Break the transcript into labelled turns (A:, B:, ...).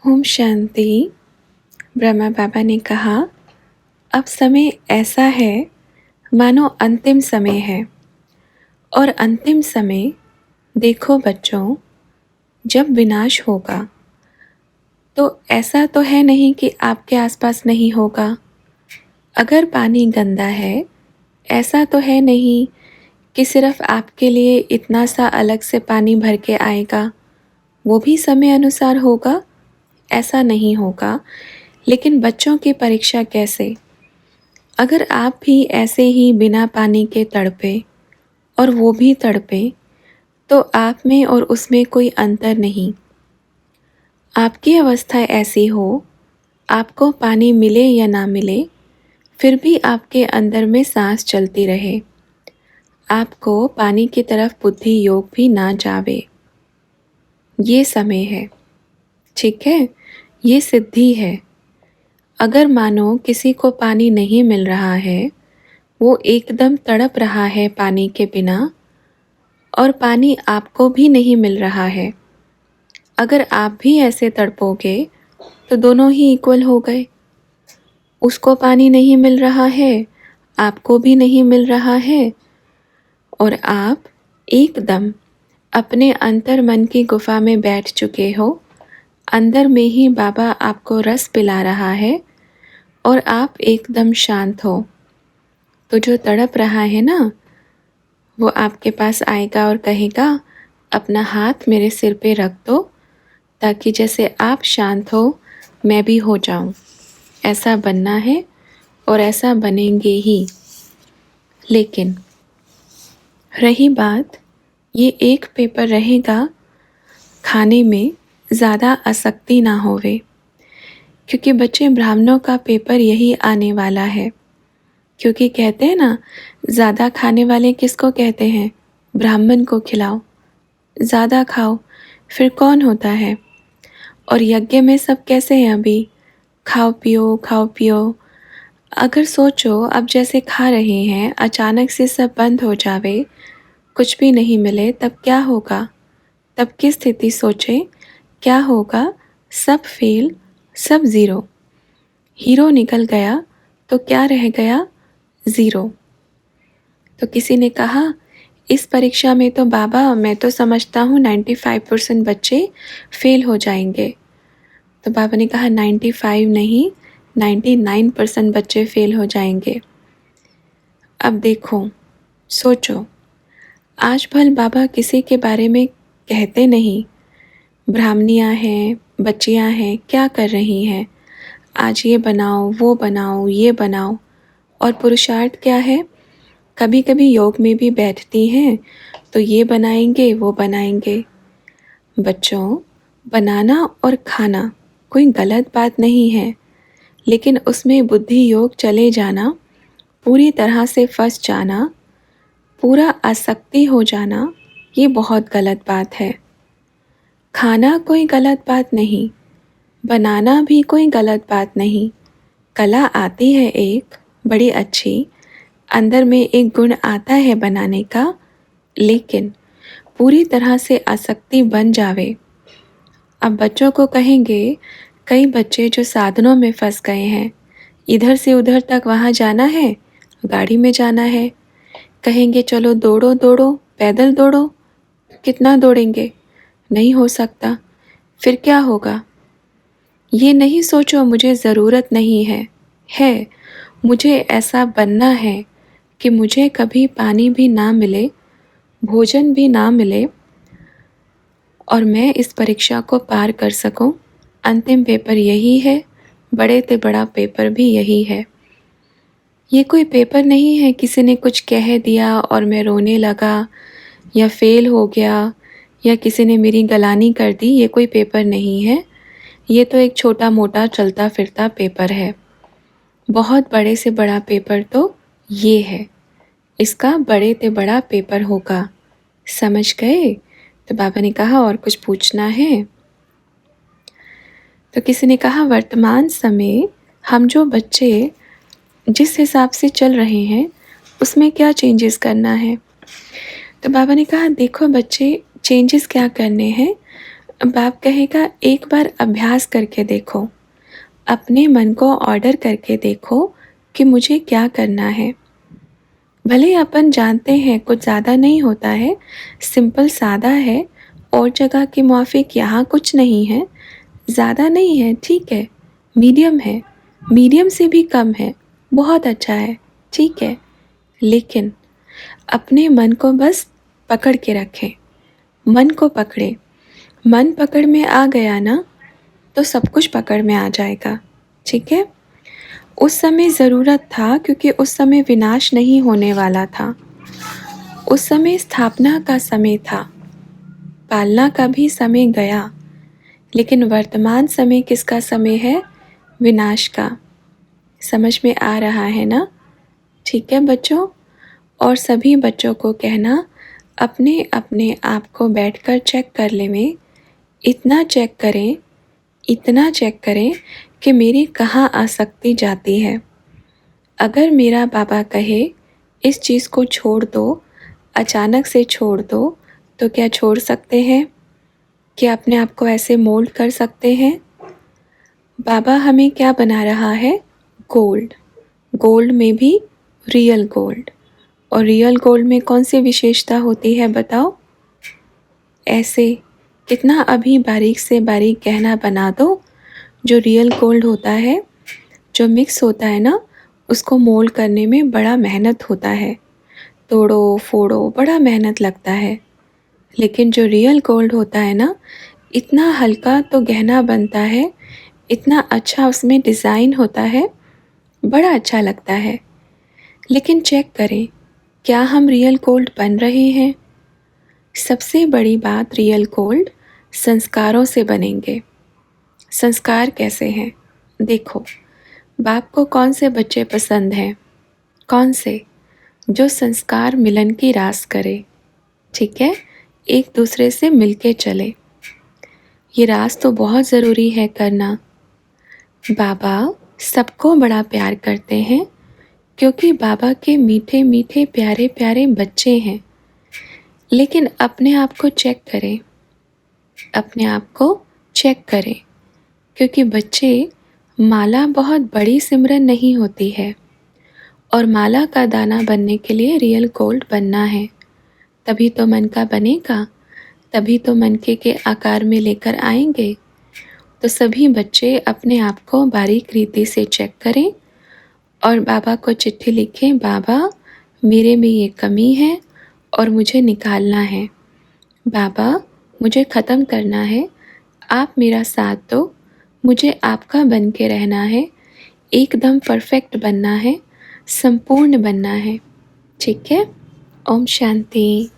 A: ओम शांति। ब्रह्मा बाबा ने कहा, अब समय ऐसा है मानो अंतिम समय है। और अंतिम समय देखो बच्चों, जब विनाश होगा तो ऐसा तो है नहीं कि आपके आसपास नहीं होगा। अगर पानी गंदा है, ऐसा तो है नहीं कि सिर्फ आपके लिए इतना सा अलग से पानी भर के आएगा। वो भी समय अनुसार होगा, ऐसा नहीं होगा। लेकिन बच्चों की परीक्षा कैसे? अगर आप भी ऐसे ही बिना पानी के तड़पे और वो भी तड़पे, तो आप में और उसमें कोई अंतर नहीं। आपकी अवस्था ऐसी हो, आपको पानी मिले या ना मिले, फिर भी आपके अंदर में सांस चलती रहे। आपको पानी की तरफ बुद्धि योग भी ना जावे। ये समय है, ठीक है? ये सिद्धि है। अगर मानो किसी को पानी नहीं मिल रहा है, वो एकदम तड़प रहा है पानी के बिना, और पानी आपको भी नहीं मिल रहा है। अगर आप भी ऐसे तड़पोगे तो दोनों ही इक्वल हो गए। उसको पानी नहीं मिल रहा है, आपको भी नहीं मिल रहा है, और आप एकदम अपने अंतर मन की गुफा में बैठ चुके हो। अंदर में ही बाबा आपको रस पिला रहा है और आप एकदम शांत हो। तो जो तड़प रहा है ना, वो आपके पास आएगा और कहेगा, अपना हाथ मेरे सिर पे रख दो, ताकि जैसे आप शांत हो मैं भी हो जाऊं। ऐसा बनना है और ऐसा बनेंगे ही। लेकिन रही बात, ये एक पेपर रहेगा, खाने में ज़्यादा आसक्ति ना होवे। क्योंकि बच्चे, ब्राह्मणों का पेपर यही आने वाला है। क्योंकि कहते हैं ना, ज़्यादा खाने वाले किसको कहते हैं? ब्राह्मण को खिलाओ। ज़्यादा खाओ, फिर कौन होता है? और यज्ञ में सब कैसे हैं अभी? खाओ पियो, खाओ पियो। अगर सोचो, अब जैसे खा रहे हैं, अचानक से सब बंद हो जावे, कुछ भी नहीं मिले, तब क्या होगा? तब की स्थिति सोचें, क्या होगा? सब फेल, सब ज़ीरो। हीरो निकल गया तो क्या रह गया? ज़ीरो। तो किसी ने कहा, इस परीक्षा में तो बाबा, मैं तो समझता हूँ 95% बच्चे फेल हो जाएंगे। तो बाबा ने कहा, 95 नहीं, 99% बच्चे फेल हो जाएंगे। अब देखो, सोचो, आज भल बाबा किसी के बारे में कहते नहीं, ब्राह्मणियाँ हैं, बच्चियाँ हैं, क्या कर रही हैं, आज ये बनाओ, वो बनाओ, ये बनाओ। और पुरुषार्थ क्या है? कभी कभी योग में भी बैठती हैं तो ये बनाएंगे, वो बनाएंगे। बच्चों, बनाना और खाना कोई गलत बात नहीं है, लेकिन उसमें बुद्धि योग चले जाना, पूरी तरह से फंस जाना, पूरा आसक्ति हो जाना, ये बहुत गलत बात है। खाना कोई गलत बात नहीं, बनाना भी कोई गलत बात नहीं। कला आती है एक बड़ी अच्छी, अंदर में एक गुण आता है बनाने का, लेकिन पूरी तरह से आसक्ति बन जावे। अब बच्चों को कहेंगे, कई बच्चे जो साधनों में फंस गए हैं, इधर से उधर तक वहाँ जाना है, गाड़ी में जाना है, कहेंगे चलो दौड़ो दौड़ो, पैदल दौड़ो। कितना दौड़ेंगे? नहीं हो सकता। फिर क्या होगा? ये नहीं सोचो मुझे ज़रूरत नहीं है, है, मुझे ऐसा बनना है कि मुझे कभी पानी भी ना मिले, भोजन भी ना मिले, और मैं इस परीक्षा को पार कर सकूं। अंतिम पेपर यही है, बड़े से बड़ा पेपर भी यही है। ये कोई पेपर नहीं है किसी ने कुछ कह दिया और मैं रोने लगा, या फेल हो गया, या किसी ने मेरी गलानी कर दी। ये कोई पेपर नहीं है। ये तो एक छोटा मोटा चलता फिरता पेपर है। बहुत बड़े से बड़ा पेपर तो ये है, इसका बड़े से बड़ा पेपर होगा। समझ गए? तो बाबा ने कहा, और कुछ पूछना है? तो किसी ने कहा, वर्तमान समय हम जो बच्चे जिस हिसाब से चल रहे हैं, उसमें क्या चेंजेस करना है? तो बाबा ने कहा, देखो बच्चे, चेंजेस क्या करने हैं? बाप कहेगा एक बार अभ्यास करके देखो, अपने मन को ऑर्डर करके देखो कि मुझे क्या करना है। भले अपन जानते हैं कुछ ज़्यादा नहीं होता है, सिंपल सादा है, और जगह के मुआफिक यहाँ कुछ नहीं है, ज़्यादा नहीं है, ठीक है, मीडियम है, मीडियम से भी कम है, बहुत अच्छा है, ठीक है। लेकिन अपने मन को बस पकड़ के रखें, मन को पकड़े, मन पकड़ में आ गया ना तो सब कुछ पकड़ में आ जाएगा, ठीक है। उस समय ज़रूरत था क्योंकि उस समय विनाश नहीं होने वाला था, उस समय स्थापना का समय था, पालना का भी समय गया, लेकिन वर्तमान समय किसका समय है? विनाश का। समझ में आ रहा है ना? ठीक है बच्चों। और सभी बच्चों को कहना अपने अपने आप को बैठकर चेक कर लें, इतना चेक करें, इतना चेक करें कि मेरी कहाँ आसक्ति जाती है। अगर मेरा बाबा कहे इस चीज़ को छोड़ दो, अचानक से छोड़ दो, तो क्या छोड़ सकते हैं? क्या अपने आप को ऐसे मोल्ड कर सकते हैं? बाबा हमें क्या बना रहा है? गोल्ड। गोल्ड में भी रियल गोल्ड। और रियल गोल्ड में कौन सी विशेषता होती है बताओ? ऐसे कितना अभी बारीक से बारीक गहना बना दो, जो रियल गोल्ड होता है, जो मिक्स होता है ना, उसको मोल्ड करने में बड़ा मेहनत होता है, तोड़ो फोड़ो बड़ा मेहनत लगता है। लेकिन जो रियल गोल्ड होता है ना, इतना हल्का तो गहना बनता है, इतना अच्छा उसमें डिज़ाइन होता है, बड़ा अच्छा लगता है। लेकिन चेक करें, क्या हम रियल गोल्ड बन रहे हैं? सबसे बड़ी बात, रियल गोल्ड संस्कारों से बनेंगे। संस्कार कैसे हैं? देखो, बाप को कौन से बच्चे पसंद हैं? कौन से? जो संस्कार मिलन की रास करे, ठीक है, एक दूसरे से मिलके चले। ये रास तो बहुत ज़रूरी है करना। बाबा सबको बड़ा प्यार करते हैं क्योंकि बाबा के मीठे मीठे प्यारे प्यारे बच्चे हैं। लेकिन अपने आप को चेक करें, अपने आप को चेक करें, क्योंकि बच्चे, माला बहुत बड़ी सिमरन नहीं होती है, और माला का दाना बनने के लिए रियल गोल्ड बनना है। तभी तो मन का बनेगा, तभी तो मन के आकार में लेकर आएंगे। तो सभी बच्चे अपने आप को बारीक रीति से चेक करें और बाबा को चिट्ठी लिखें, बाबा मेरे में ये कमी है और मुझे निकालना है। बाबा मुझे ख़त्म करना है, आप मेरा साथ दो, मुझे आपका बन के रहना है, एकदम परफेक्ट बनना है, संपूर्ण बनना है, ठीक है। ओम शांति।